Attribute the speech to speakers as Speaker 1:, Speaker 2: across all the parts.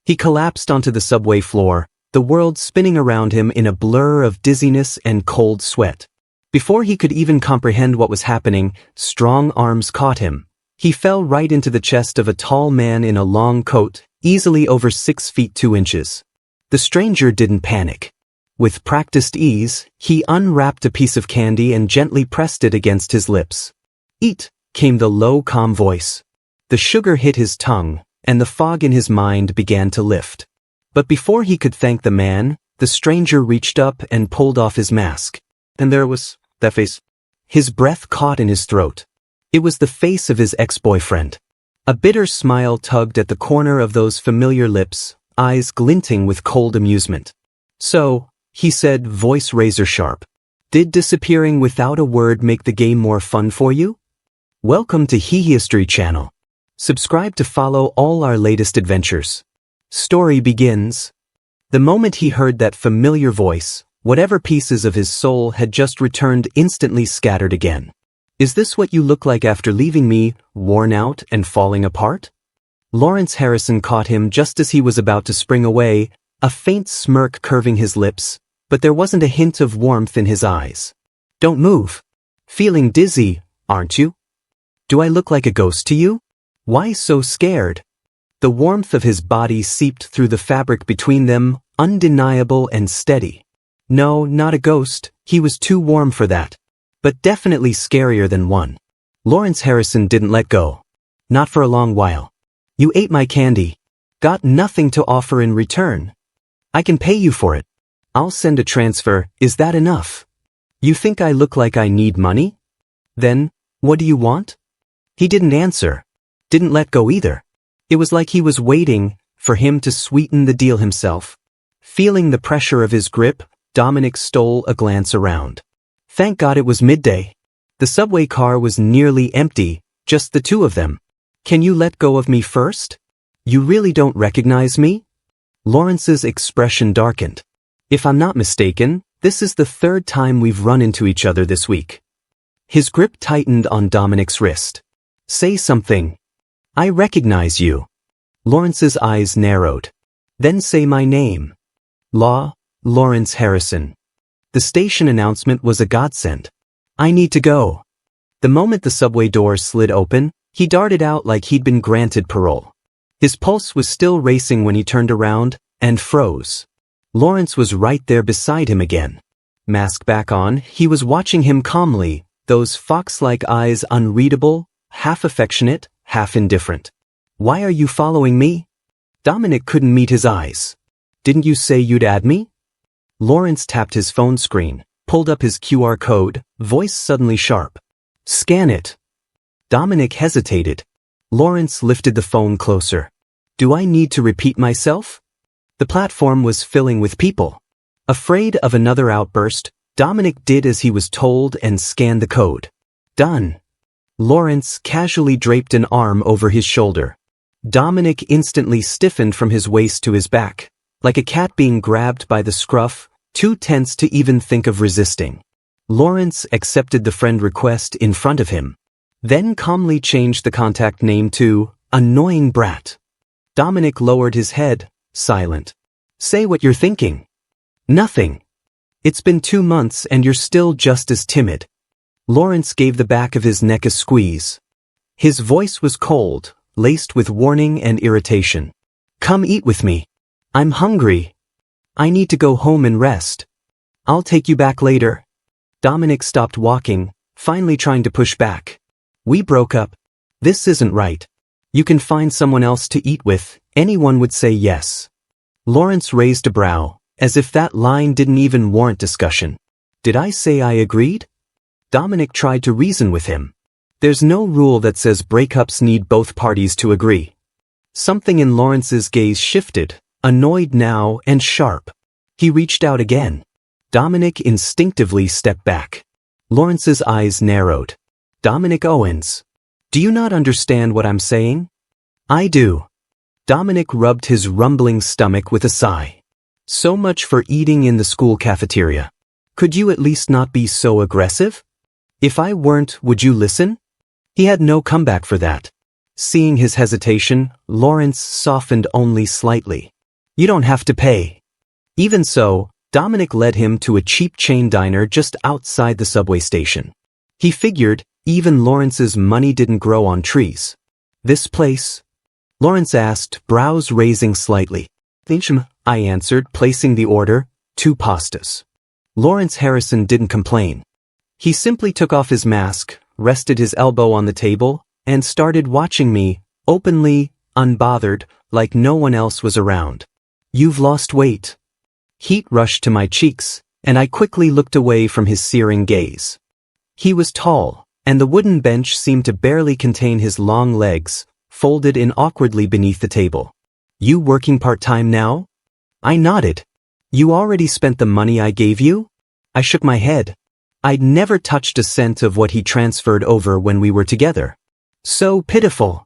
Speaker 1: He collapsed onto the subway floor, the world spinning around him in a blur of dizziness and cold sweat. Before he could even comprehend what was happening, strong arms caught him. He fell right into the chest of a tall man in a long coat, easily over 6 feet 2 inches. The stranger didn't panic. With practiced ease, he unwrapped a piece of candy and gently pressed it against his lips. "Eat," came the low, calm voice. The sugar hit his tongue, and the fog in his mind began to lift. But before he could thank the man, the stranger reached up and pulled off his mask. And there was that face. His breath caught in his throat. It was the face of his ex-boyfriend. A bitter smile tugged at the corner of those familiar lips, eyes glinting with cold amusement. "So," he said, voice razor-sharp, "did disappearing without a word make the game more fun for you? Welcome to History Channel. Subscribe to follow all our latest adventures." Story begins. The moment he heard that familiar voice, whatever pieces of his soul had just returned instantly scattered again. "Is this what you look like after leaving me, worn out and falling apart?" Lawrence Harrison caught him just as he was about to spring away, a faint smirk curving his lips, but there wasn't a hint of warmth in his eyes. "Don't move. Feeling dizzy, aren't you? Do I look like a ghost to you? Why so scared?" The warmth of his body seeped through the fabric between them, undeniable and steady. No, not a ghost, he was too warm for that. But definitely scarier than one. Lawrence Harrison didn't let go. Not for a long while. "You ate my candy. Got nothing to offer in return. I can pay you for it. I'll send a transfer, is that enough? You think I look like I need money? Then, what do you want?" He didn't answer. Didn't let go either. It was like he was waiting for him to sweeten the deal himself. Feeling the pressure of his grip, Dominic stole a glance around. Thank God it was midday. The subway car was nearly empty, just the two of them. "Can you let go of me first? You really don't recognize me?" Lawrence's expression darkened. "If I'm not mistaken, this is the 3rd time we've run into each other this week." His grip tightened on Dominic's wrist. "Say something. I recognize you." Lawrence's eyes narrowed. "Then say my name." Lawrence Harrison. The station announcement was a godsend. "I need to go." The moment the subway door slid open, he darted out like he'd been granted parole. His pulse was still racing when he turned around and froze. Lawrence was right there beside him again. Mask back on, he was watching him calmly, those fox-like eyes unreadable, half affectionate, half indifferent. "Why are you following me?" Dominic couldn't meet his eyes. "Didn't you say you'd add me?" Lawrence tapped his phone screen, pulled up his QR code, voice suddenly sharp. "Scan it." Dominic hesitated. Lawrence lifted the phone closer. "Do I need to repeat myself?" The platform was filling with people. Afraid of another outburst, Dominic did as he was told and scanned the code. Done. Lawrence casually draped an arm over his shoulder. Dominic instantly stiffened from his waist to his back, like a cat being grabbed by the scruff, too tense to even think of resisting. Lawrence accepted the friend request in front of him, then calmly changed the contact name to Annoying Brat. Dominic lowered his head, silent. "Say what you're thinking." "Nothing. It's been 2 months and you're still just as timid." Lawrence gave the back of his neck a squeeze. His voice was cold, laced with warning and irritation. "Come eat with me. I'm hungry. I need to go home and rest. I'll take you back later." Dominic stopped walking, finally trying to push back. "We broke up. This isn't right. You can find someone else to eat with," anyone would say yes. Lawrence raised a brow, as if that line didn't even warrant discussion. "Did I say I agreed?" Dominic tried to reason with him. There's no rule that says breakups need both parties to agree. Something in Lawrence's gaze shifted, annoyed now and sharp. He reached out again. Dominic instinctively stepped back. Lawrence's eyes narrowed. "Dominic Owens, do you not understand what I'm saying?" "I do." Dominic rubbed his rumbling stomach with a sigh. "So much for eating in the school cafeteria. Could you at least not be so aggressive? If I weren't, would you listen?" He had no comeback for that. Seeing his hesitation, Lawrence softened only slightly. You don't have to pay. Even so, Dominic led him to a cheap chain diner just outside the subway station. He figured even Lawrence's money didn't grow on trees. This place? Lawrence asked, brows raising slightly. I answered, placing the order, 2 pastas. Lawrence Harrison didn't complain. He simply took off his mask, rested his elbow on the table, and started watching me, openly, unbothered, like no one else was around. You've lost weight. Heat rushed to my cheeks, and I quickly looked away from his searing gaze. He was tall, and the wooden bench seemed to barely contain his long legs, folded in awkwardly beneath the table. You working part-time now? I nodded. You already spent the money I gave you? I shook my head. I'd never touched a cent of what he transferred over when we were together. So pitiful.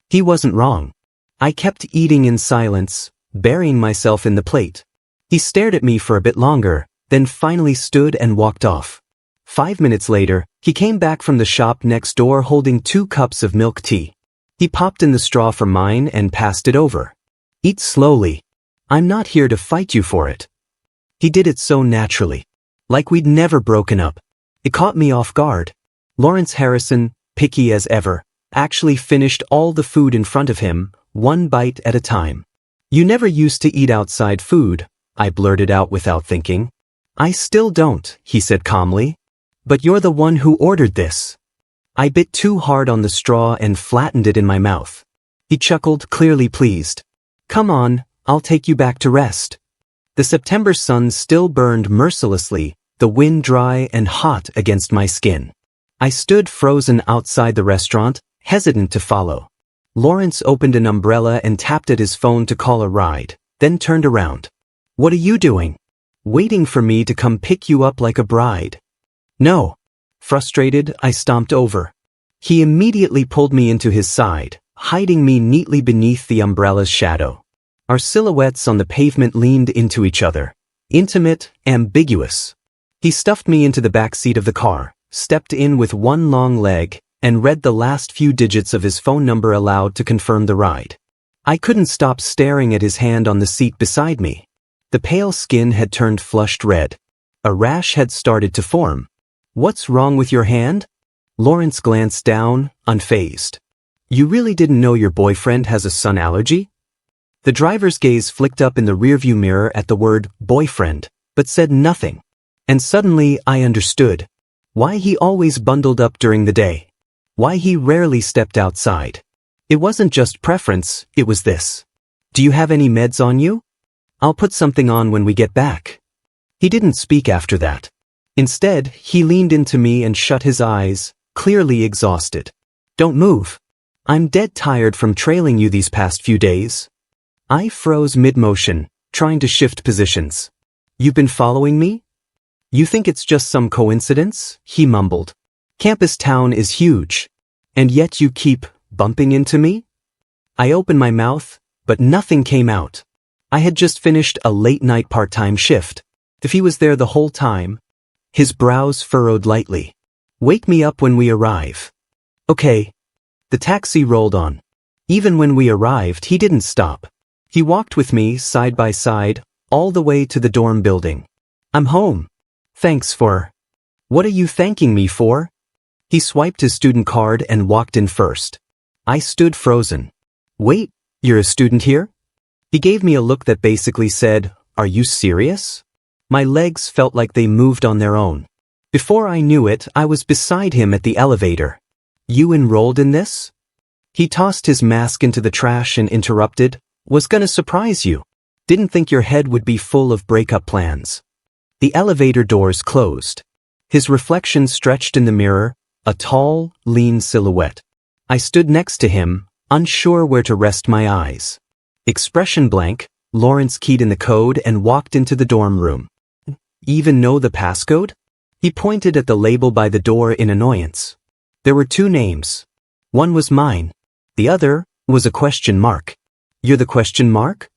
Speaker 1: He wasn't wrong. I kept eating in silence, burying myself in the plate. He stared at me for a bit longer, then finally stood and walked off. 5 minutes later, he came back from the shop next door holding 2 cups of milk tea. He popped in the straw from mine and passed it over. Eat slowly. I'm not here to fight you for it. He did it so naturally. Like we'd never broken up. It caught me off guard. Lawrence Harrison, picky as ever, actually finished all the food in front of him, 1 bite at a time. You never used to eat outside food, I blurted out without thinking. I still don't, he said calmly. But you're the one who ordered this. I bit too hard on the straw and flattened it in my mouth. He chuckled, clearly pleased. Come on, I'll take you back to rest. The September sun still burned mercilessly, the wind dry and hot against my skin. I stood frozen outside the restaurant, hesitant to follow. Lawrence opened an umbrella and tapped at his phone to call a ride, then turned around. What are you doing? Waiting for me to come pick you up like a bride. No. Frustrated, I stomped over. He immediately pulled me into his side, hiding me neatly beneath the umbrella's shadow. Our silhouettes on the pavement leaned into each other. Intimate, ambiguous. He stuffed me into the back seat of the car, stepped in with 1 long leg, and read the last few digits of his phone number aloud to confirm the ride. I couldn't stop staring at his hand on the seat beside me. The pale skin had turned flushed red. A rash had started to form. What's wrong with your hand? Lawrence glanced down, unfazed. You really didn't know your boyfriend has a sun allergy? The driver's gaze flicked up in the rearview mirror at the word boyfriend, but said nothing. And suddenly I understood. Why he always bundled up during the day. Why he rarely stepped outside. It wasn't just preference, it was this. Do you have any meds on you? I'll put something on when we get back. He didn't speak after that. Instead, he leaned into me and shut his eyes, clearly exhausted. Don't move. I'm dead tired from trailing you these past few days. I froze mid-motion, trying to shift positions. You've been following me? You think it's just some coincidence? He mumbled. Campus town is huge. And yet you keep bumping into me? I opened my mouth, but nothing came out. I had just finished a late-night part-time shift. If he was there the whole time, his brows furrowed lightly. Wake me up when we arrive. Okay. The taxi rolled on. Even when we arrived, he didn't stop. He walked with me, side by side, all the way to the dorm building. I'm home. Thanks for... What are you thanking me for? He swiped his student card and walked in first. I stood frozen. Wait, you're a student here? He gave me a look that basically said, Are you serious? My legs felt like they moved on their own. Before I knew it, I was beside him at the elevator. You enrolled in this? He tossed his mask into the trash and interrupted. Was gonna surprise you. Didn't think your head would be full of breakup plans. The elevator doors closed. His reflection stretched in the mirror, a tall, lean silhouette. I stood next to him, unsure where to rest my eyes. Expression blank, Lawrence keyed in the code and walked into the dorm room. Even know the passcode? He pointed at the label by the door in annoyance. There were 2 names. One was mine. The other was a question mark. You're the question mark?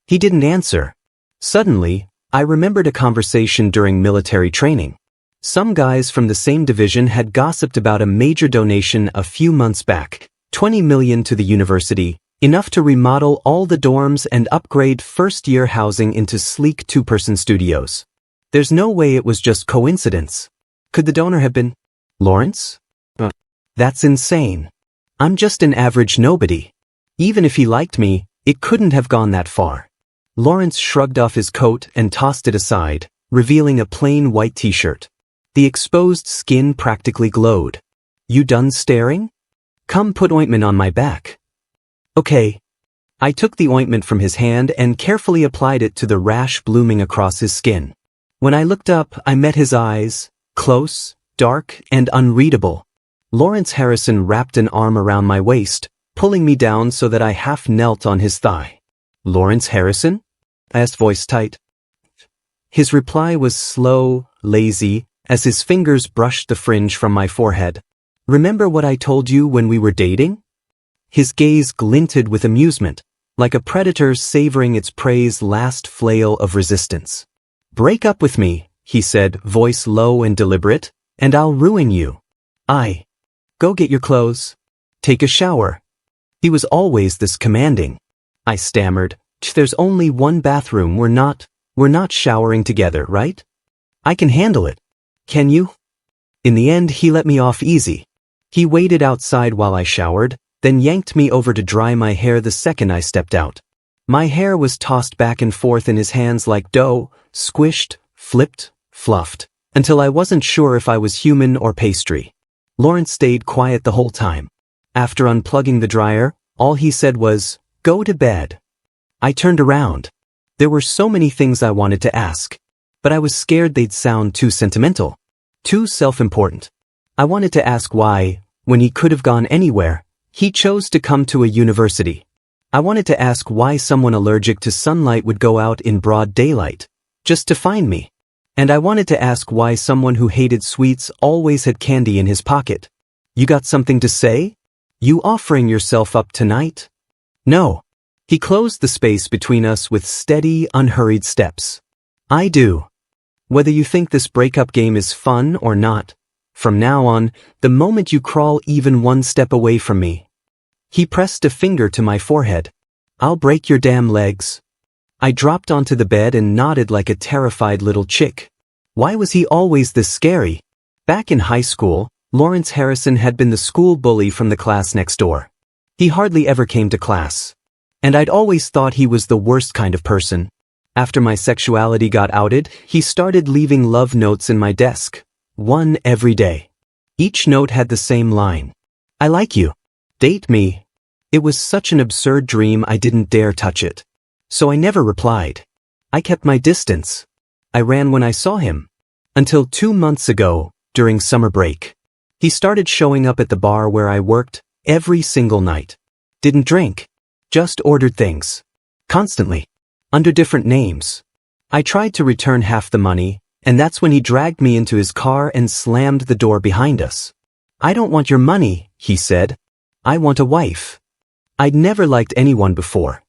Speaker 1: He didn't answer. Suddenly, I remembered a conversation during military training. Some guys from the same division had gossiped about a major donation a few months back, $20 million to the university, Enough to remodel all the dorms and upgrade first-year housing into sleek two-person studios. There's no way it was just coincidence. Could the donor have been Lawrence? That's insane. I'm just an average nobody. Even if he liked me, it couldn't have gone that far. Lawrence shrugged off his coat and tossed it aside, revealing a plain white t-shirt. The exposed skin practically glowed. You done staring? Come put ointment on my back. Okay. I took the ointment from his hand and carefully applied it to the rash blooming across his skin. When I looked up, I met his eyes, close, dark, and unreadable. Lawrence Harrison wrapped an arm around my waist, pulling me down so that I half knelt on his thigh. Lawrence Harrison? I asked, voice tight. His reply was slow, lazy, as his fingers brushed the fringe from my forehead. Remember what I told you when we were dating? His gaze glinted with amusement, like a predator savoring its prey's last flail of resistance. Break up with me, he said, voice low and deliberate, and I'll ruin you. Go get your clothes. Take a shower. He was always this commanding. I stammered, there's only one bathroom, we're not showering together, right? I can handle it. Can you? In the end, he let me off easy. He waited outside while I showered, then yanked me over to dry my hair the second I stepped out. My hair was tossed back and forth in his hands like dough, squished, flipped, fluffed, until I wasn't sure if I was human or pastry. Lawrence stayed quiet the whole time. After unplugging the dryer, all he said was, "Go to bed." I turned around. There were so many things I wanted to ask, but I was scared they'd sound too sentimental, too self-important. I wanted to ask why, when he could have gone anywhere, he chose to come to a university. I wanted to ask why someone allergic to sunlight would go out in broad daylight, just to find me. And I wanted to ask why someone who hated sweets always had candy in his pocket. You got something to say? You offering yourself up tonight? No. He closed the space between us with steady, unhurried steps. I do. Whether you think this breakup game is fun or not, from now on, the moment you crawl even one step away from me. He pressed a finger to my forehead. I'll break your damn legs. I dropped onto the bed and nodded like a terrified little chick. Why was he always this scary? Back in high school, Lawrence Harrison had been the school bully from the class next door. He hardly ever came to class. And I'd always thought he was the worst kind of person. After my sexuality got outed, he started leaving love notes in my desk. One every day. Each note had the same line. I like you. Date me. It was such an absurd dream I didn't dare touch it. So I never replied. I kept my distance. I ran when I saw him. Until 2 months ago, during summer break. He started showing up at the bar where I worked, every single night. Didn't drink. Just ordered things. Constantly. Under different names. I tried to return half the money, and that's when he dragged me into his car and slammed the door behind us. I don't want your money, he said. I want a wife. I'd never liked anyone before.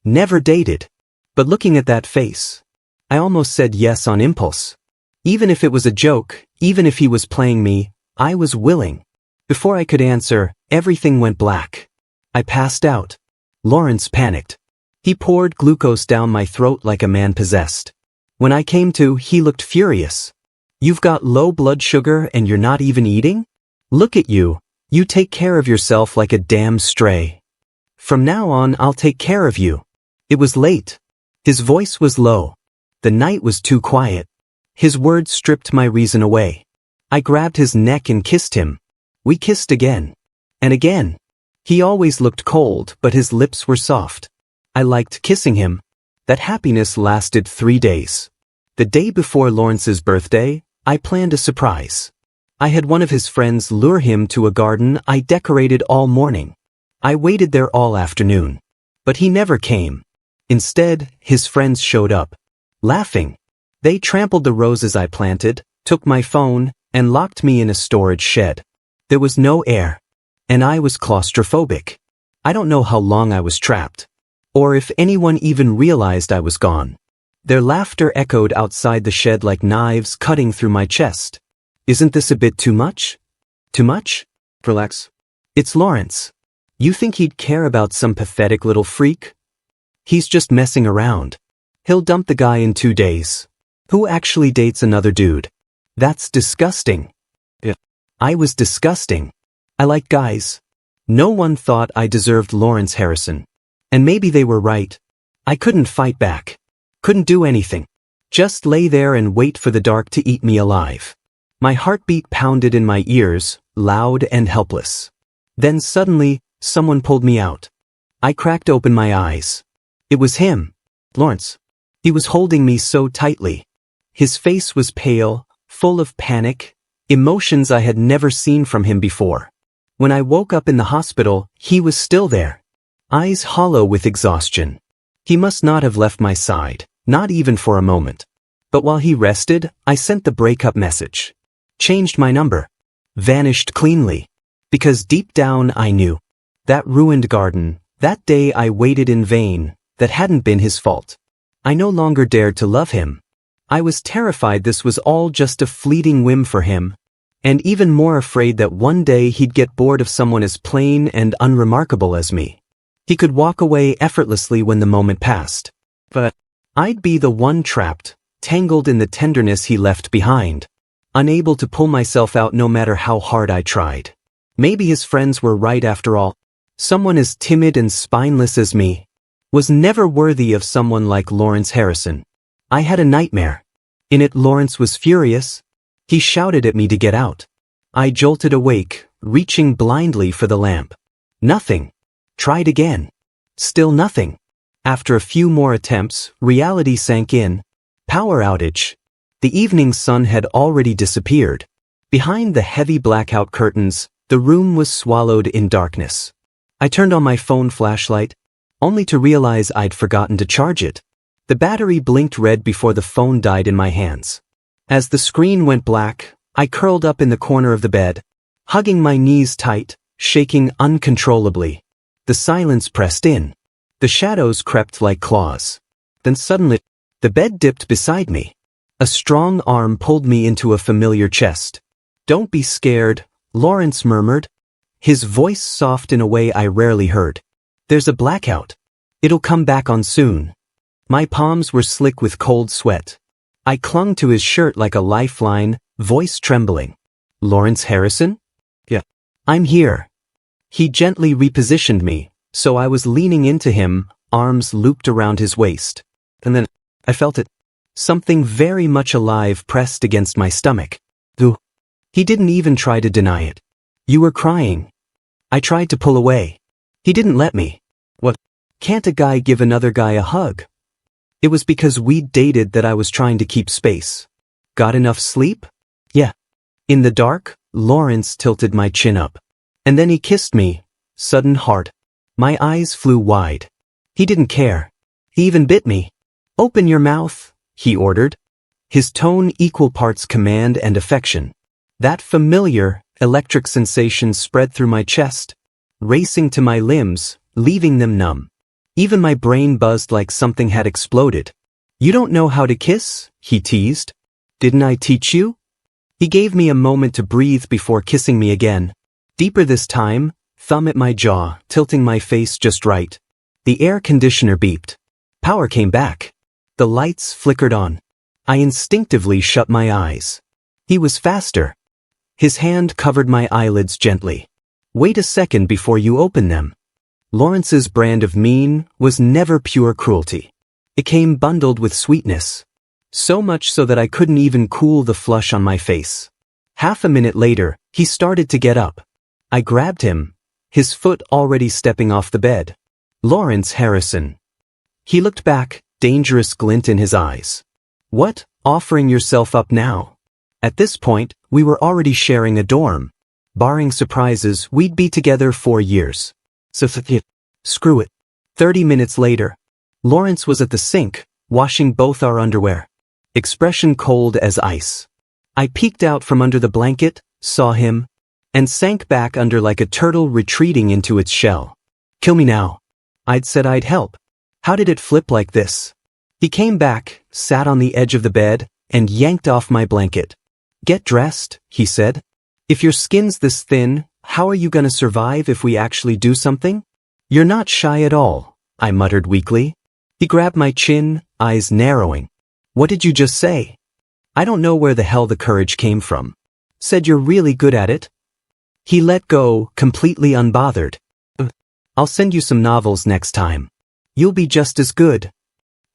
Speaker 1: Never dated. But looking at that face, I almost said yes on impulse. Even if it was a joke, even if he was playing me, I was willing. Before I could answer, everything went black. I passed out. Lawrence panicked. He poured glucose down my throat like a man possessed. When I came to, he looked furious. You've got low blood sugar and you're not even eating? Look at you. You take care of yourself like a damn stray. From now on, I'll take care of you. It was late. His voice was low. The night was too quiet. His words stripped my reason away. I grabbed his neck and kissed him. We kissed again. And again. He always looked cold, but his lips were soft. I liked kissing him. That happiness lasted 3 days. The day before Lawrence's birthday, I planned a surprise. I had one of his friends lure him to a garden I decorated all morning. I waited there all afternoon. But he never came. Instead, his friends showed up. Laughing. They trampled the roses I planted, took my phone, and locked me in a storage shed. There was no air. And I was claustrophobic. I don't know how long I was trapped. Or if anyone even realized I was gone. Their laughter echoed outside the shed like knives cutting through my chest. Isn't this a bit too much? Too much? Relax. It's Lawrence. You think he'd care about some pathetic little freak? He's just messing around. He'll dump the guy in 2 days. Who actually dates another dude? That's disgusting. Yeah. I was disgusting. I like guys. No one thought I deserved Lawrence Harrison. And maybe they were right. I couldn't fight back. Couldn't do anything. Just lay there and wait for the dark to eat me alive. My heartbeat pounded in my ears, loud and helpless. Then suddenly, someone pulled me out. I cracked open my eyes. It was him. Lawrence. He was holding me so tightly. His face was pale, full of panic, emotions I had never seen from him before. When I woke up in the hospital, he was still there. Eyes hollow with exhaustion. He must not have left my side, not even for a moment. But while he rested, I sent the breakup message. Changed my number. Vanished cleanly. Because deep down I knew. That ruined garden, that day I waited in vain, that hadn't been his fault. I no longer dared to love him. I was terrified this was all just a fleeting whim for him, and even more afraid that one day he'd get bored of someone as plain and unremarkable as me. He could walk away effortlessly when the moment passed. But I'd be the one trapped, tangled in the tenderness he left behind, unable to pull myself out no matter how hard I tried. Maybe his friends were right after all. Someone as timid and spineless as me was never worthy of someone like Lawrence Harrison. I had a nightmare. In it, Lawrence was furious. He shouted at me to get out. I jolted awake, reaching blindly for the lamp. Nothing. Tried again. Still nothing. After a few more attempts, reality sank in. Power outage. The evening sun had already disappeared. Behind the heavy blackout curtains, the room was swallowed in darkness. I turned on my phone flashlight, only to realize I'd forgotten to charge it. The battery blinked red before the phone died in my hands. As the screen went black, I curled up in the corner of the bed, hugging my knees tight, shaking uncontrollably. The silence pressed in. The shadows crept like claws. Then suddenly, the bed dipped beside me. A strong arm pulled me into a familiar chest. "Don't be scared," Lawrence murmured, his voice soft in a way I rarely heard. "There's a blackout. It'll come back on soon." My palms were slick with cold sweat. I clung to his shirt like a lifeline, voice trembling. "Lawrence Harrison?" "Yeah. I'm here." He gently repositioned me, so I was leaning into him, arms looped around his waist. And then, I felt it. Something very much alive pressed against my stomach. "Ooh." He didn't even try to deny it. "You were crying." I tried to pull away. He didn't let me. "What? Can't a guy give another guy a hug?" It was because we'd dated that I was trying to keep space. "Got enough sleep?" "Yeah." In the dark, Lawrence tilted my chin up. And then he kissed me, sudden hard. My eyes flew wide. He didn't care. He even bit me. "Open your mouth," he ordered. His tone equal parts command and affection. That familiar, electric sensation spread through my chest, racing to my limbs, leaving them numb. Even my brain buzzed like something had exploded. "You don't know how to kiss?" he teased. "Didn't I teach you?" He gave me a moment to breathe before kissing me again. Deeper this time, thumb at my jaw, tilting my face just right. The air conditioner beeped. Power came back. The lights flickered on. I instinctively shut my eyes. He was faster. His hand covered my eyelids gently. "Wait a second before you open them." Lawrence's brand of mean was never pure cruelty. It came bundled with sweetness. So much so that I couldn't even cool the flush on my face. Half a minute later, he started to get up. I grabbed him, his foot already stepping off the bed. "Lawrence Harrison." He looked back, dangerous glint in his eyes. "What, offering yourself up now?" At this point, we were already sharing a dorm. Barring surprises, we'd be together 4 years. So screw it. 30 minutes later, Lawrence was at the sink, washing both our underwear. Expression cold as ice. I peeked out from under the blanket, saw him, and sank back under like a turtle retreating into its shell. "Kill me now." I'd said I'd help. How did it flip like this? He came back, sat on the edge of the bed, and yanked off my blanket. "Get dressed," he said. "If your skin's this thin, How are you gonna survive if we actually do something? You're not shy at all, I muttered weakly. He grabbed my chin, eyes narrowing. What did you just say? I don't know where the hell the courage came from. Said you're really good at it. He let go, completely unbothered. I'll send you some novels next time. You'll be just as good.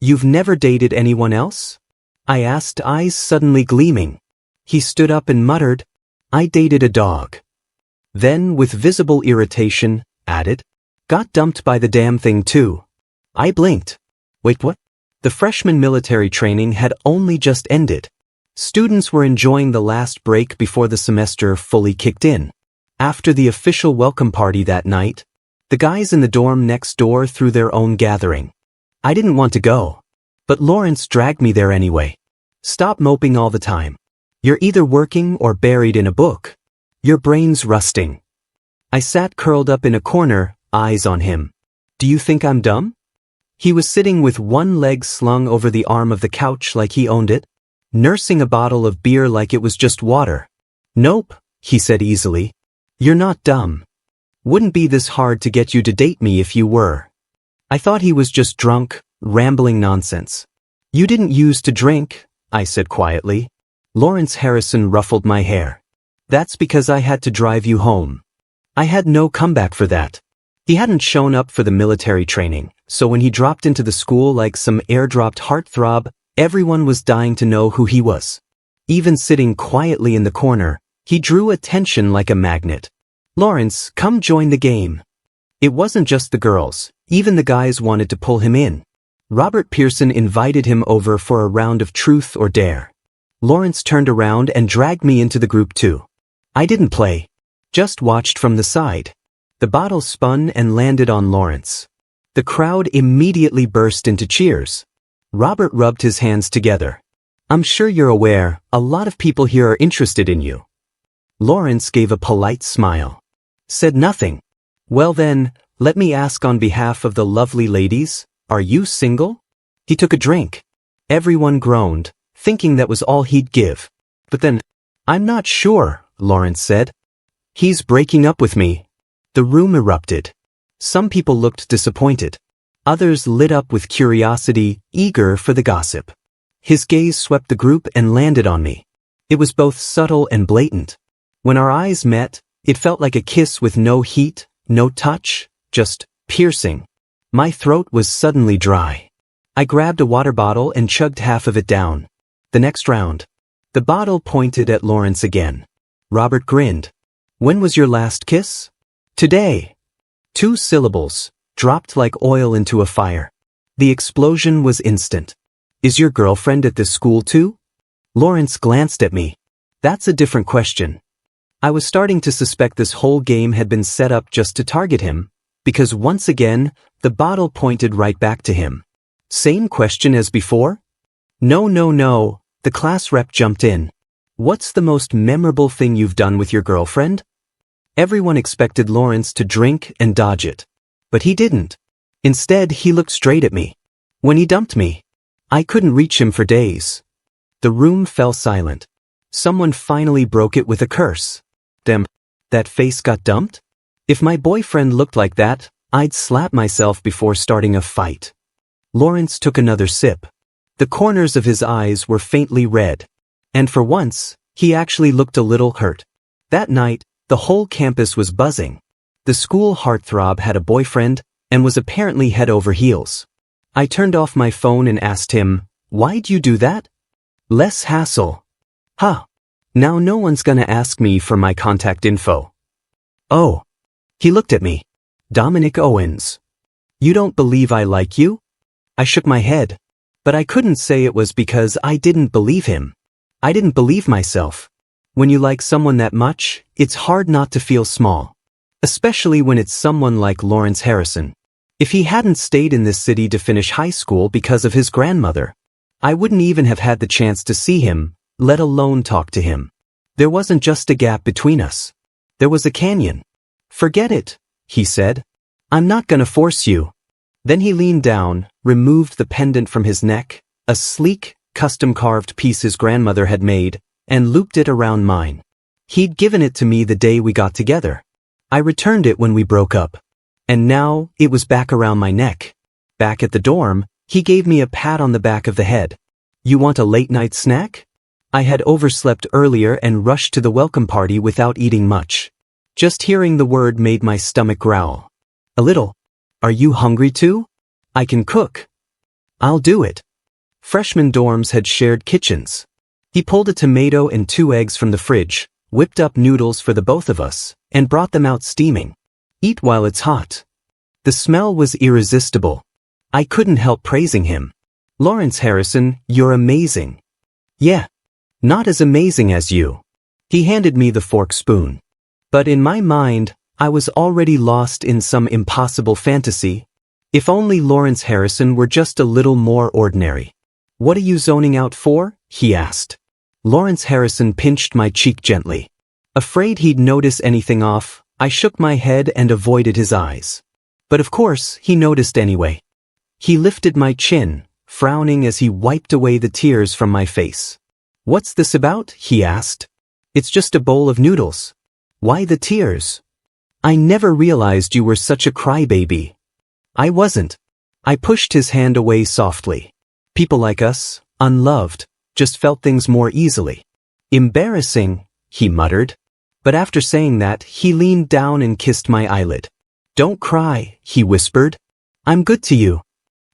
Speaker 1: You've never dated anyone else? I asked, eyes suddenly gleaming. He stood up and muttered, I dated a dog. Then, with visible irritation, added, got dumped by the damn thing too. I blinked. Wait, what? The freshman military training had only just ended. Students were enjoying the last break before the semester fully kicked in. After the official welcome party that night, the guys in the dorm next door threw their own gathering. I didn't want to go, but Lawrence dragged me there anyway. Stop moping all the time. You're either working or buried in a book. Your brain's rusting. I sat curled up in a corner, eyes on him. Do you think I'm dumb? He was sitting with one leg slung over the arm of the couch like he owned it, nursing a bottle of beer like it was just water. Nope, he said easily. You're not dumb. Wouldn't be this hard to get you to date me if you were. I thought he was just drunk, rambling nonsense. You didn't used to drink, I said quietly. Lawrence Harrison ruffled my hair. That's because I had to drive you home. I had no comeback for that. He hadn't shown up for the military training, so when he dropped into the school like some airdropped heartthrob, everyone was dying to know who he was. Even sitting quietly in the corner, he drew attention like a magnet. Lawrence, come join the game. It wasn't just the girls, even the guys wanted to pull him in. Robert Pearson invited him over for a round of truth or dare. Lawrence turned around and dragged me into the group too. I didn't play. Just watched from the side. The bottle spun and landed on Lawrence. The crowd immediately burst into cheers. Robert rubbed his hands together. I'm sure you're aware, a lot of people here are interested in you. Lawrence gave a polite smile. Said nothing. Well then, let me ask on behalf of the lovely ladies, are you single? He took a drink. Everyone groaned, thinking that was all he'd give. But then, I'm not sure, Lawrence said. He's breaking up with me. The room erupted. Some people looked disappointed. Others lit up with curiosity, eager for the gossip. His gaze swept the group and landed on me. It was both subtle and blatant. When our eyes met, it felt like a kiss with no heat, no touch, just piercing. My throat was suddenly dry. I grabbed a water bottle and chugged half of it down. The next round. The bottle pointed at Lawrence again. Robert grinned. When was your last kiss? Today. 2 syllables, dropped like oil into a fire. The explosion was instant. Is your girlfriend at this school too? Lawrence glanced at me. That's a different question. I was starting to suspect this whole game had been set up just to target him, because once again, the bottle pointed right back to him. Same question as before? No, the class rep jumped in. What's the most memorable thing you've done with your girlfriend? Everyone expected Lawrence to drink and dodge it. But he didn't. Instead, he looked straight at me. When he dumped me, I couldn't reach him for days. The room fell silent. Someone finally broke it with a curse. Damn, that face got dumped? If my boyfriend looked like that, I'd slap myself before starting a fight. Lawrence took another sip. The corners of his eyes were faintly red. And for once, he actually looked a little hurt. That night, the whole campus was buzzing. The school heartthrob had a boyfriend and was apparently head over heels. I turned off my phone and asked him, why'd you do that? Less hassle. Huh. Now no one's gonna ask me for my contact info. Oh. He looked at me. Dominic Owens. You don't believe I like you? I shook my head. But I couldn't say it was because I didn't believe him. I didn't believe myself. When you like someone that much, it's hard not to feel small. Especially when it's someone like Lawrence Harrison. If he hadn't stayed in this city to finish high school because of his grandmother, I wouldn't even have had the chance to see him, let alone talk to him. There wasn't just a gap between us. There was a canyon. Forget it, he said. I'm not gonna force you. Then he leaned down, removed the pendant from his neck, a sleek, custom-carved piece his grandmother had made, and looped it around mine. He'd given it to me the day we got together. I returned it when we broke up. And now, it was back around my neck. Back at the dorm, he gave me a pat on the back of the head. You want a late-night snack? I had overslept earlier and rushed to the welcome party without eating much. Just hearing the word made my stomach growl. A little. Are you hungry too? I can cook. I'll do it. Freshman dorms had shared kitchens. He pulled a tomato and 2 eggs from the fridge, whipped up noodles for the both of us, and brought them out steaming. Eat while it's hot. The smell was irresistible. I couldn't help praising him. Lawrence Harrison, you're amazing. Yeah. Not as amazing as you. He handed me the fork spoon. But in my mind, I was already lost in some impossible fantasy. If only Lawrence Harrison were just a little more ordinary. What are you zoning out for? He asked. Lawrence Harrison pinched my cheek gently. Afraid he'd notice anything off, I shook my head and avoided his eyes. But of course, he noticed anyway. He lifted my chin, frowning as he wiped away the tears from my face. What's this about? He asked. It's just a bowl of noodles. Why the tears? I never realized you were such a crybaby. I wasn't. I pushed his hand away softly. People like us, unloved, just felt things more easily. Embarrassing, he muttered. But after saying that, he leaned down and kissed my eyelid. Don't cry, he whispered. I'm good to you.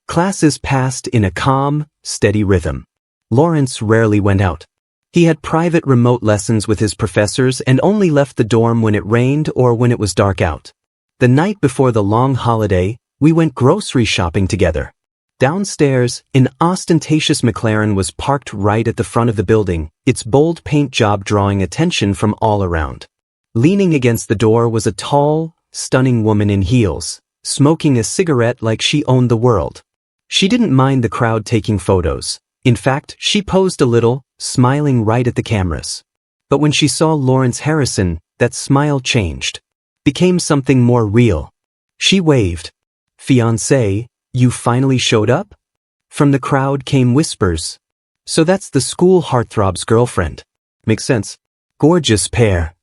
Speaker 1: Classes passed in a calm, steady rhythm. Lawrence rarely went out. He had private remote lessons with his professors and only left the dorm when it rained or when it was dark out. The night before the long holiday, we went grocery shopping together. Downstairs, an ostentatious McLaren was parked right at the front of the building, its bold paint job drawing attention from all around. Leaning against the door was a tall, stunning woman in heels, smoking a cigarette like she owned the world. She didn't mind the crowd taking photos. In fact, she posed a little, smiling right at the cameras. But when she saw Lawrence Harrison, that smile changed. Became something more real. She waved. Fiancé, you finally showed up? From the crowd came whispers. So that's the school heartthrob's girlfriend. Makes sense. Gorgeous pair.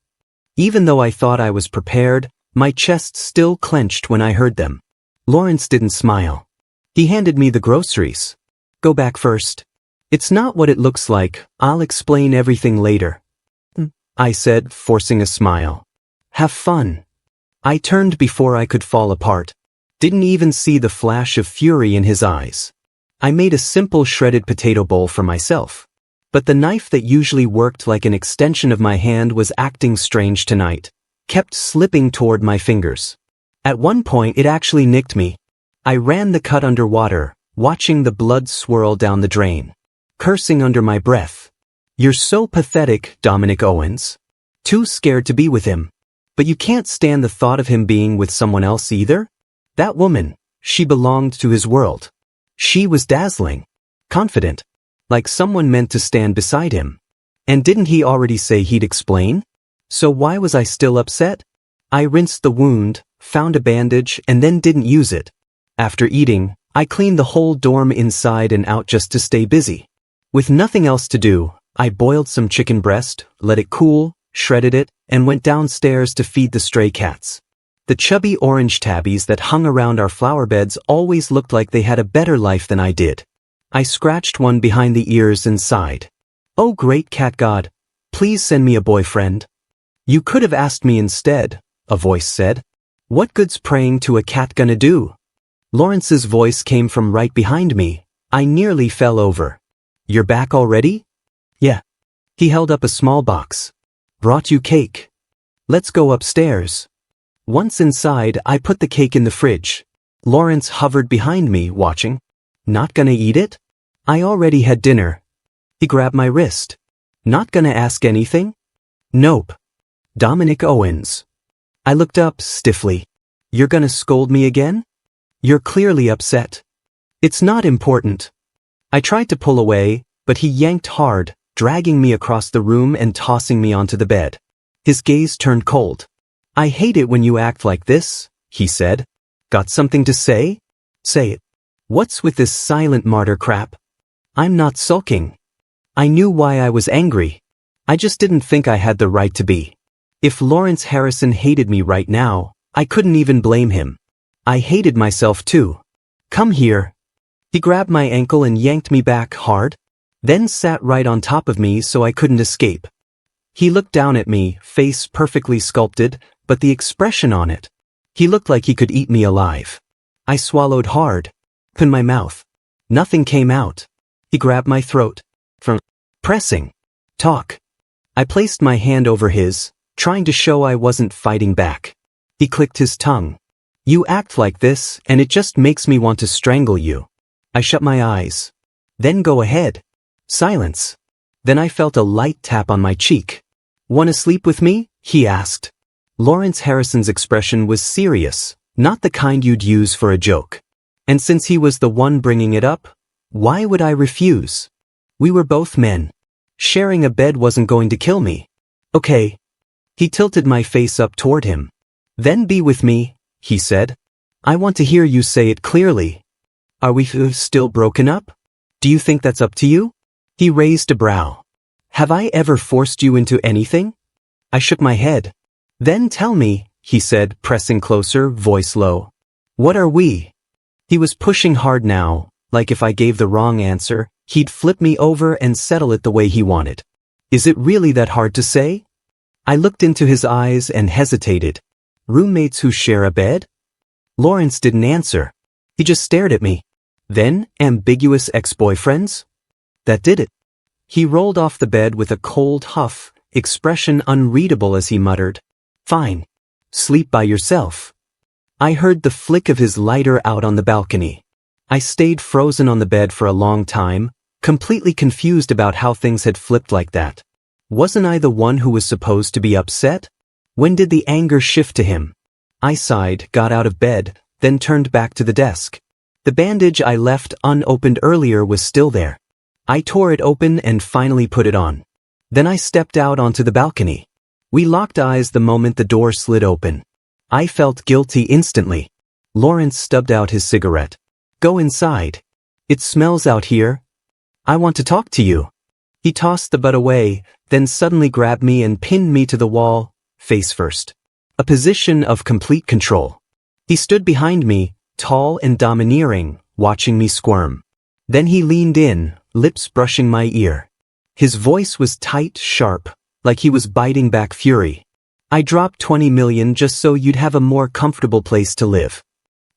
Speaker 1: Even though I thought I was prepared, my chest still clenched when I heard them. Lawrence didn't smile. He handed me the groceries. Go back first. It's not what it looks like. I'll explain everything later. I said, forcing a smile. Have fun. I turned before I could fall apart. Didn't even see the flash of fury in his eyes. I made a simple shredded potato bowl for myself. But the knife that usually worked like an extension of my hand was acting strange tonight. Kept slipping toward my fingers. At one point it actually nicked me. I ran the cut underwater, watching the blood swirl down the drain. Cursing under my breath. You're so pathetic, Dominic Owens. Too scared to be with him. But you can't stand the thought of him being with someone else either? That woman, she belonged to his world. She was dazzling. Confident. Like someone meant to stand beside him. And didn't he already say he'd explain? So why was I still upset? I rinsed the wound, found a bandage, and then didn't use it. After eating, I cleaned the whole dorm inside and out just to stay busy. With nothing else to do, I boiled some chicken breast, let it cool, shredded it, and went downstairs to feed the stray cats. The chubby orange tabbies that hung around our flower beds always looked like they had a better life than I did. I scratched one behind the ears and sighed. Oh great cat god, please send me a boyfriend. You could have asked me instead, a voice said. What good's praying to a cat gonna do? Lawrence's voice came from right behind me. I nearly fell over. You're back already? Yeah. He held up a small box. Brought you cake. Let's go upstairs. Once inside, I put the cake in the fridge. Lawrence hovered behind me, watching. Not gonna eat it? I already had dinner. He grabbed my wrist. Not gonna ask anything? Nope. Dominic Owens. I looked up stiffly. You're gonna scold me again? You're clearly upset. It's not important. I tried to pull away, but he yanked hard, dragging me across the room and tossing me onto the bed. His gaze turned cold. I hate it when you act like this, he said. Got something to say? Say it. What's with this silent martyr crap? I'm not sulking. I knew why I was angry. I just didn't think I had the right to be. If Lawrence Harrison hated me right now, I couldn't even blame him. I hated myself too. Come here. He grabbed my ankle and yanked me back hard, then sat right on top of me so I couldn't escape. He looked down at me, face perfectly sculpted, but the expression on it. He looked like he could eat me alive. I swallowed hard. Opened my mouth. Nothing came out. He grabbed my throat. Pressing. Talk. I placed my hand over his, trying to show I wasn't fighting back. He clicked his tongue. You act like this, and it just makes me want to strangle you. I shut my eyes. Then go ahead. Silence. Then I felt a light tap on my cheek. Want to sleep with me? He asked. Lawrence Harrison's expression was serious, not the kind you'd use for a joke. And since he was the one bringing it up, why would I refuse? We were both men. Sharing a bed wasn't going to kill me. Okay. He tilted my face up toward him. Then be with me, he said. I want to hear you say it clearly. Are we still broken up? Do you think that's up to you? He raised a brow. Have I ever forced you into anything? I shook my head. Then tell me, he said, pressing closer, voice low. What are we? He was pushing hard now, like if I gave the wrong answer, he'd flip me over and settle it the way he wanted. Is it really that hard to say? I looked into his eyes and hesitated. Roommates who share a bed? Lawrence didn't answer. He just stared at me. Then, ambiguous ex-boyfriends? That did it. He rolled off the bed with a cold huff, expression unreadable as he muttered, Fine. Sleep by yourself. I heard the flick of his lighter out on the balcony. I stayed frozen on the bed for a long time, completely confused about how things had flipped like that. Wasn't I the one who was supposed to be upset? When did the anger shift to him? I sighed, got out of bed, then turned back to the desk. The bandage I left unopened earlier was still there. I tore it open and finally put it on. Then I stepped out onto the balcony. We locked eyes the moment the door slid open. I felt guilty instantly. Lawrence stubbed out his cigarette. Go inside. It smells out here. I want to talk to you. He tossed the butt away, then suddenly grabbed me and pinned me to the wall, face first. A position of complete control. He stood behind me, tall and domineering, watching me squirm. Then he leaned in, lips brushing my ear. His voice was tight, sharp, like he was biting back fury. I dropped 20 million just so you'd have a more comfortable place to live.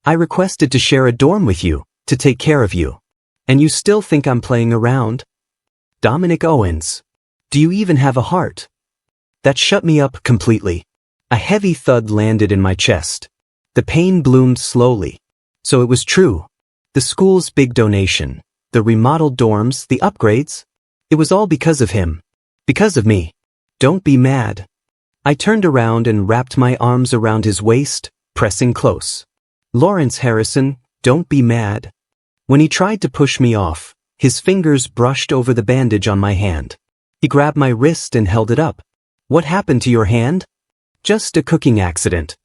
Speaker 1: I requested to share a dorm with you, to take care of you. And you still think I'm playing around? Dominic Owens. Do you even have a heart? That shut me up completely. A heavy thud landed in my chest. The pain bloomed slowly. So it was true. The school's big donation, the remodeled dorms, the upgrades. It was all because of him. Because of me. Don't be mad. I turned around and wrapped my arms around his waist, pressing close. Lawrence Harrison, don't be mad. When he tried to push me off, his fingers brushed over the bandage on my hand. He grabbed my wrist and held it up. What happened to your hand? Just a cooking accident.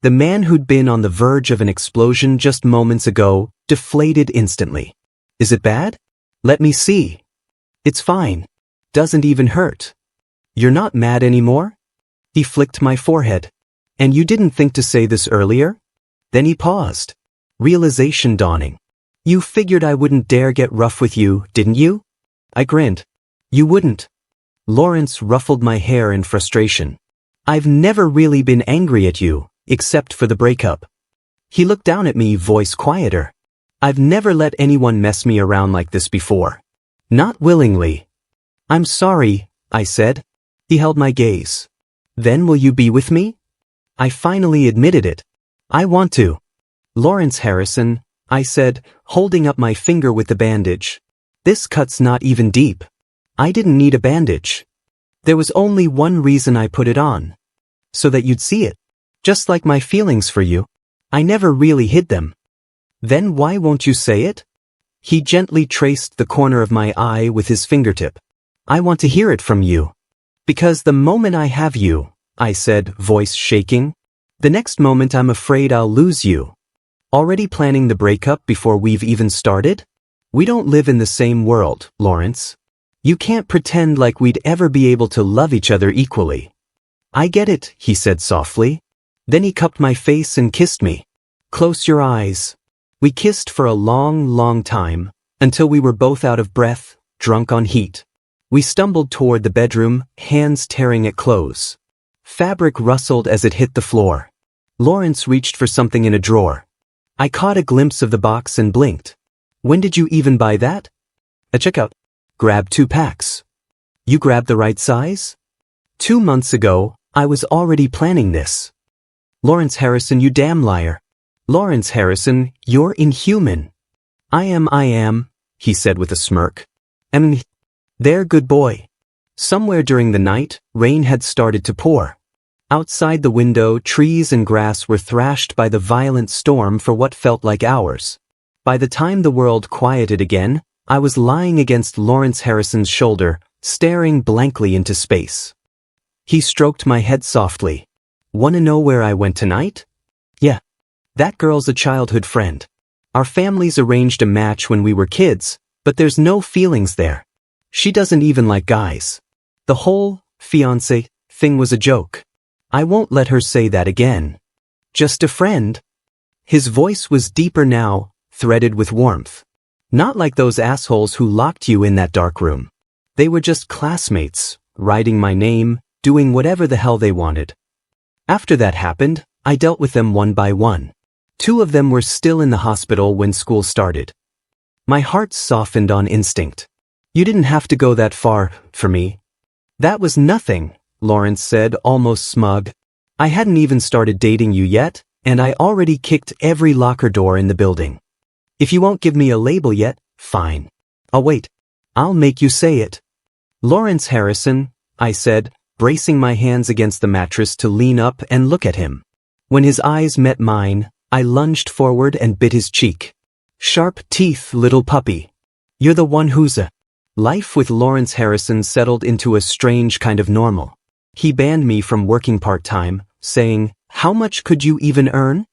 Speaker 1: The man who'd been on the verge of an explosion just moments ago deflated instantly. Is it bad? Let me see. It's fine. Doesn't even hurt. You're not mad anymore? He flicked my forehead. And you didn't think to say this earlier? Then he paused. Realization dawning. You figured I wouldn't dare get rough with you, didn't you? I grinned. You wouldn't. Lawrence ruffled my hair in frustration. I've never really been angry at you, except for the breakup. He looked down at me, voice quieter. I've never let anyone mess me around like this before. Not willingly. I'm sorry, I said. He held my gaze. Then will you be with me? I finally admitted it. I want to. Lawrence Harrison, I said, holding up my finger with the bandage. This cut's not even deep. I didn't need a bandage. There was only one reason I put it on. So that you'd see it. Just like my feelings for you. I never really hid them. Then why won't you say it? He gently traced the corner of my eye with his fingertip. I want to hear it from you. Because the moment I have you, I said, voice shaking, the next moment I'm afraid I'll lose you. Already planning the breakup before we've even started? We don't live in the same world, Lawrence. You can't pretend like we'd ever be able to love each other equally. I get it, he said softly. Then he cupped my face and kissed me. Close your eyes. We kissed for a long, long time, until we were both out of breath, drunk on heat. We stumbled toward the bedroom, hands tearing at clothes. Fabric rustled as it hit the floor. Lawrence reached for something in a drawer. I caught a glimpse of the box and blinked. When did you even buy that? At checkout. Grab 2 packs. You grabbed the right size? 2 months ago, I was already planning this. Lawrence Harrison, you damn liar. Lawrence Harrison, you're inhuman. I am, he said with a smirk. And there, good boy. Somewhere during the night, rain had started to pour. Outside the window, trees and grass were thrashed by the violent storm for what felt like hours. By the time the world quieted again, I was lying against Lawrence Harrison's shoulder, staring blankly into space. He stroked my head softly. Wanna know where I went tonight? Yeah. That girl's a childhood friend. Our families arranged a match when we were kids, but there's no feelings there. She doesn't even like guys. The whole fiancé thing was a joke. I won't let her say that again. Just a friend. His voice was deeper now, threaded with warmth. Not like those assholes who locked you in that dark room. They were just classmates, writing my name, doing whatever the hell they wanted. After that happened, I dealt with them one by one. 2 of them were still in the hospital when school started. My heart softened on instinct. You didn't have to go that far, for me. That was nothing, Lawrence said, almost smug. I hadn't even started dating you yet, and I already kicked every locker door in the building. If you won't give me a label yet, fine. I'll wait. I'll make you say it. Lawrence Harrison, I said, bracing my hands against the mattress to lean up and look at him. When his eyes met mine, I lunged forward and bit his cheek. Sharp teeth, little puppy. You're the one who's a... Life with Lawrence Harrison settled into a strange kind of normal. He banned me from working part-time, saying, "How much could you even earn?"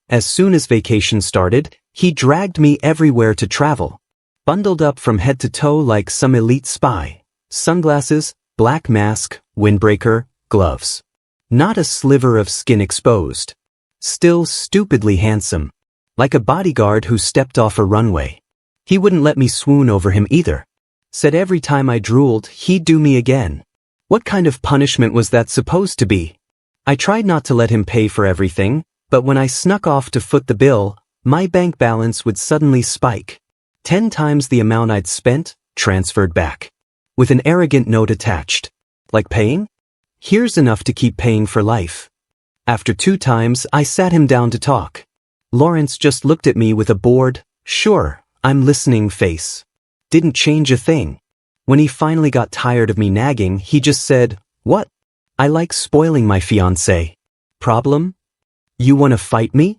Speaker 1: As soon as vacation started, he dragged me everywhere to travel. Bundled up from head to toe like some elite spy. Sunglasses, black mask, windbreaker, gloves. Not a sliver of skin exposed. Still stupidly handsome. Like a bodyguard who stepped off a runway. He wouldn't let me swoon over him either. Said every time I drooled, he'd do me again. What kind of punishment was that supposed to be? I tried not to let him pay for everything, but when I snuck off to foot the bill, my bank balance would suddenly spike. 10 times the amount I'd spent, transferred back. With an arrogant note attached. Like paying? Here's enough to keep paying for life. After 2 times, I sat him down to talk. Lawrence just looked at me with a bored, "Sure, I'm listening" face. Didn't change a thing. When he finally got tired of me nagging, he just said, "What? I like spoiling my fiancé. Problem? You want to fight me?"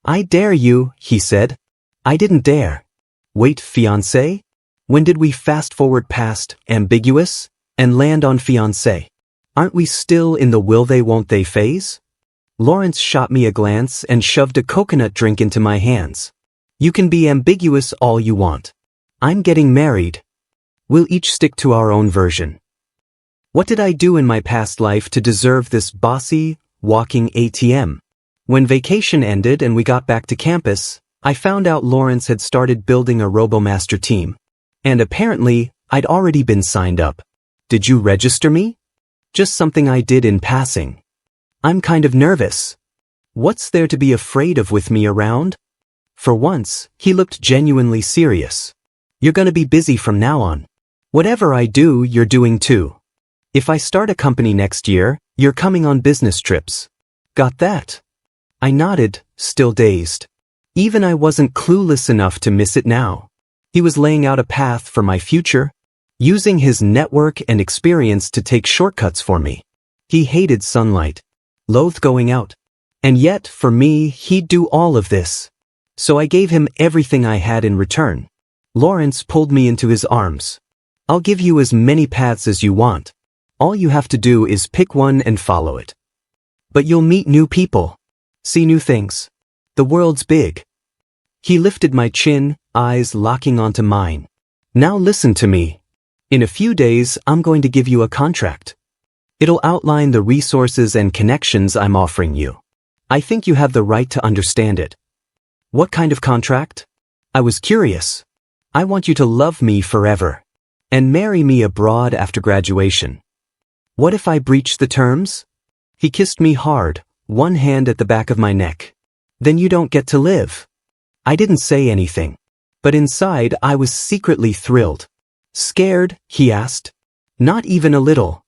Speaker 1: "I dare you," he said. I didn't dare. Wait, fiancé? When did we fast forward past ambiguous and land on fiancé? Aren't we still in the will they won't they phase? Lawrence shot me a glance and shoved a coconut drink into my hands. You can be ambiguous all you want. I'm getting married. We'll each stick to our own version. What did I do in my past life to deserve this bossy, walking ATM? When vacation ended and we got back to campus, I found out Lawrence had started building a RoboMaster team. And apparently, I'd already been signed up. Did you register me? Just something I did in passing. I'm kind of nervous. What's there to be afraid of with me around? For once, he looked genuinely serious. You're gonna be busy from now on. Whatever I do, you're doing too. If I start a company next year, you're coming on business trips. Got that? I nodded, still dazed. Even I wasn't clueless enough to miss it now. He was laying out a path for my future, using his network and experience to take shortcuts for me. He hated sunlight, loathed going out. And yet, for me, he'd do all of this. So I gave him everything I had in return. Lawrence pulled me into his arms. I'll give you as many paths as you want. All you have to do is pick one and follow it. But you'll meet new people. See new things. The world's big. He lifted my chin, eyes locking onto mine. Now listen to me. In a few days, I'm going to give you a contract. It'll outline the resources and connections I'm offering you. I think you have the right to understand it. What kind of contract? I was curious. I want you to love me forever and marry me abroad after graduation. What if I breach the terms? He kissed me hard, one hand at the back of my neck. Then you don't get to live. I didn't say anything, but inside I was secretly thrilled. Scared? He asked. Not even a little.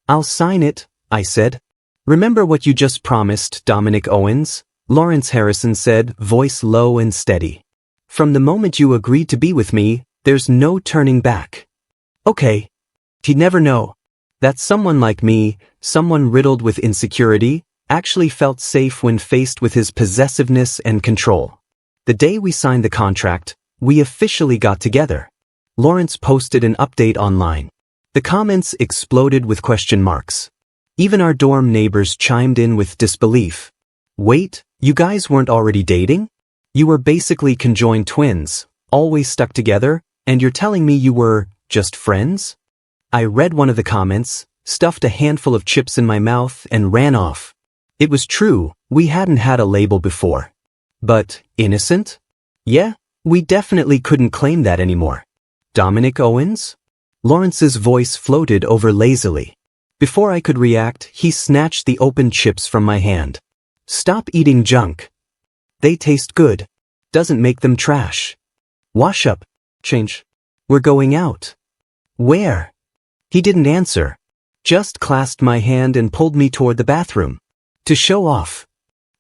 Speaker 1: I'll sign it, I said. Remember what you just promised, Dominic Owens? Lawrence Harrison said, voice low and steady. From the moment you agreed to be with me, there's no turning back. Okay. He'd never know that someone like me, someone riddled with insecurity, actually felt safe when faced with his possessiveness and control. The day we signed the contract, we officially got together. Lawrence posted an update online. The comments exploded with question marks. Even our dorm neighbors chimed in with disbelief. Wait, you guys weren't already dating? You were basically conjoined twins, always stuck together, and you're telling me you were just friends? I read one of the comments, stuffed a handful of chips in my mouth, and ran off. It was true, we hadn't had a label before. But, innocent? Yeah, we definitely couldn't claim that anymore. Dominic Owens? Lawrence's voice floated over lazily. Before I could react, he snatched the open chips from my hand. Stop eating junk. They taste good. Doesn't make them trash. Wash up. Change. We're going out. Where? He didn't answer. Just clasped my hand and pulled me toward the bathroom. To show off.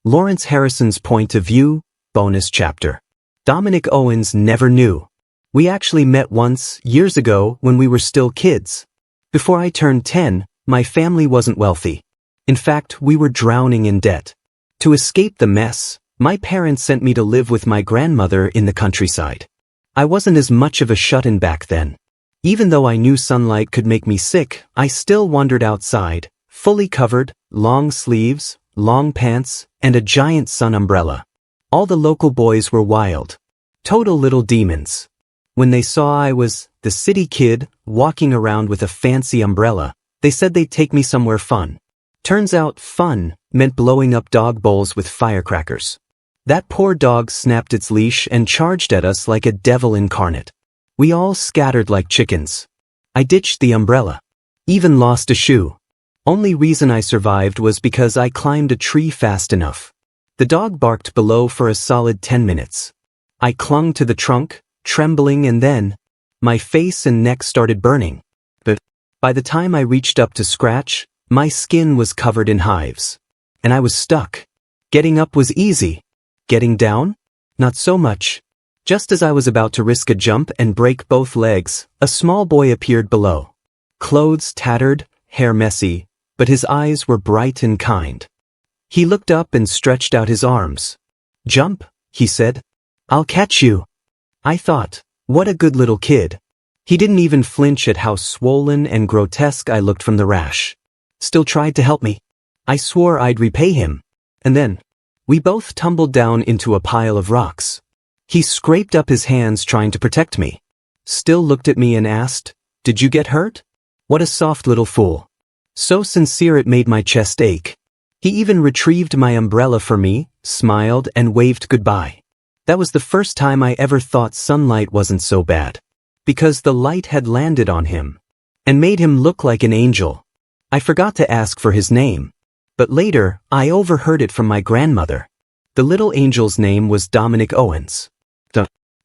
Speaker 1: Lawrence Harrison's point of view, bonus chapter. Dominic Owens never knew. We actually met once, years ago, when we were still kids. Before I turned 10, my family wasn't wealthy. In fact, we were drowning in debt. To escape the mess, my parents sent me to live with my grandmother in the countryside. I wasn't as much of a shut-in back then. Even though I knew sunlight could make me sick, I still wandered outside, fully covered, long sleeves, long pants, and a giant sun umbrella. All the local boys were wild. Total little demons. When they saw I was the city kid walking around with a fancy umbrella, they said they'd take me somewhere fun. Turns out fun meant blowing up dog bowls with firecrackers. That poor dog snapped its leash and charged at us like a devil incarnate. We all scattered like chickens. I ditched the umbrella. Even lost a shoe. Only reason I survived was because I climbed a tree fast enough. The dog barked below for a solid 10 minutes. I clung to the trunk, trembling, and then my face and neck started burning. But by the time I reached up to scratch, my skin was covered in hives. And I was stuck. Getting up was easy. Getting down? Not so much. Just as I was about to risk a jump and break both legs, a small boy appeared below. Clothes tattered, hair messy, but his eyes were bright and kind. He looked up and stretched out his arms. Jump, he said. I'll catch you. I thought, what a good little kid. He didn't even flinch at how swollen and grotesque I looked from the rash. Still tried to help me. I swore I'd repay him. And then, we both tumbled down into a pile of rocks. He scraped up his hands trying to protect me. Still looked at me and asked, Did you get hurt? What a soft little fool. So sincere it made my chest ache. He even retrieved my umbrella for me, smiled, and waved goodbye. That was the first time I ever thought sunlight wasn't so bad. Because the light had landed on him and made him look like an angel. I forgot to ask for his name. But later, I overheard it from my grandmother. The little angel's name was Dominic Owens.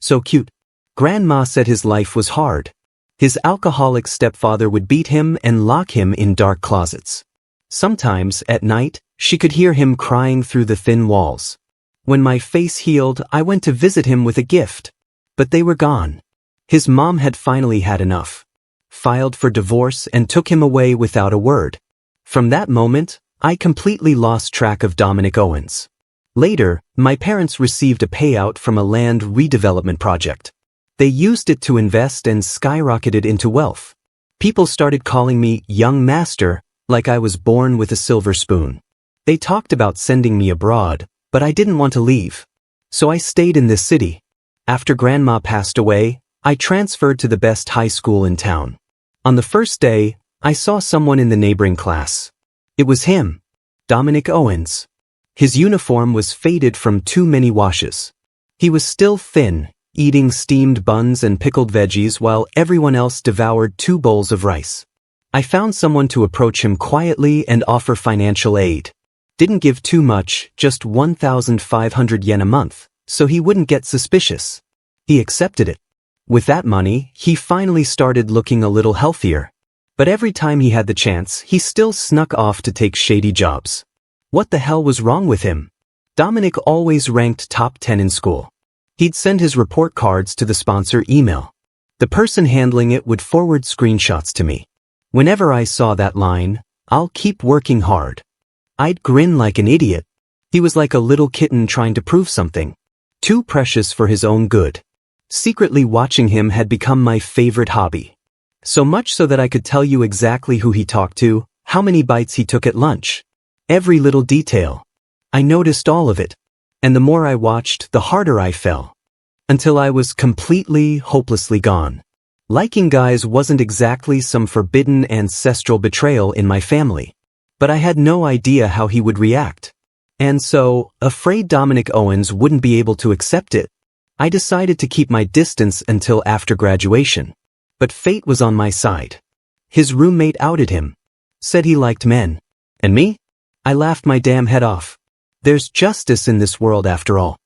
Speaker 1: So cute. Grandma said his life was hard. His alcoholic stepfather would beat him and lock him in dark closets. Sometimes, at night, she could hear him crying through the thin walls. When my face healed, I went to visit him with a gift. But they were gone. His mom had finally had enough. Filed for divorce and took him away without a word. From that moment, I completely lost track of Dominic Owens. Later, my parents received a payout from a land redevelopment project. They used it to invest and skyrocketed into wealth. People started calling me young master, like I was born with a silver spoon. They talked about sending me abroad, but I didn't want to leave. So I stayed in this city. After Grandma passed away, I transferred to the best high school in town. On the first day, I saw someone in the neighboring class. It was him, Dominic Owens. His uniform was faded from too many washes. He was still thin, eating steamed buns and pickled veggies while everyone else devoured 2 bowls of rice. I found someone to approach him quietly and offer financial aid. Didn't give too much, just 1,500 yen a month, so he wouldn't get suspicious. He accepted it. With that money, he finally started looking a little healthier. But every time he had the chance, he still snuck off to take shady jobs. What the hell was wrong with him? Dominic always ranked top 10 in school. He'd send his report cards to the sponsor email. The person handling it would forward screenshots to me. Whenever I saw that line, "I'll keep working hard," I'd grin like an idiot. He was like a little kitten trying to prove something. Too precious for his own good. Secretly watching him had become my favorite hobby. So much so that I could tell you exactly who he talked to, how many bites he took at lunch. Every little detail. I noticed all of it. And the more I watched, the harder I fell. Until I was completely, hopelessly gone. Liking guys wasn't exactly some forbidden ancestral betrayal in my family. But I had no idea how he would react. And so, afraid Dominic Owens wouldn't be able to accept it, I decided to keep my distance until after graduation. But fate was on my side. His roommate outed him. Said he liked men. And me? I laughed my damn head off. There's justice in this world after all.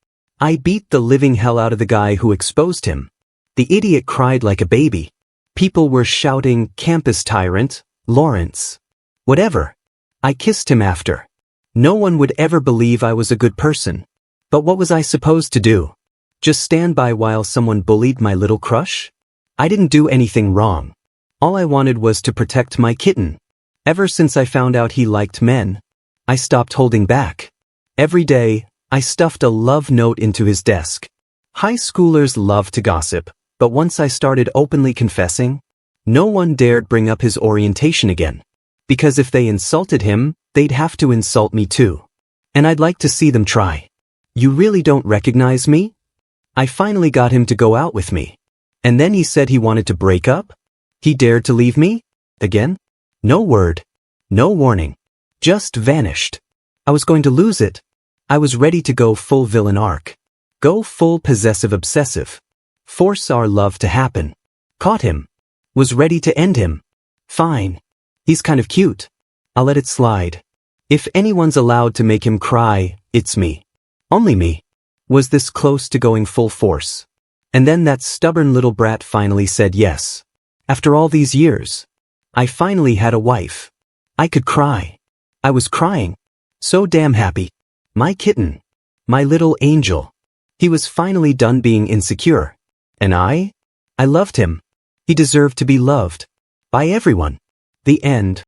Speaker 1: I beat the living hell out of the guy who exposed him. The idiot cried like a baby. People were shouting, "Campus tyrant, Lawrence." Whatever. I kissed him after. No one would ever believe I was a good person. But what was I supposed to do? Just stand by while someone bullied my little crush? I didn't do anything wrong. All I wanted was to protect my kitten. Ever since I found out he liked men, I stopped holding back. Every day, I stuffed a love note into his desk. High schoolers love to gossip, but once I started openly confessing, no one dared bring up his orientation again. Because if they insulted him, they'd have to insult me too. And I'd like to see them try. "You really don't recognize me?" I finally got him to go out with me. And then he said he wanted to break up? He dared to leave me? Again? No word. No warning. Just vanished. I was going to lose it. I was ready to go full villain arc. Go full possessive obsessive. Force our love to happen. Caught him. Was ready to end him. Fine. He's kind of cute. I'll let it slide. If anyone's allowed to make him cry, it's me. Only me. Was this close to going full force? And then that stubborn little brat finally said yes. After all these years, I finally had a wife. I could cry. I was crying. So damn happy. My kitten. My little angel. He was finally done being insecure. And I loved him. He deserved to be loved. By everyone. The end.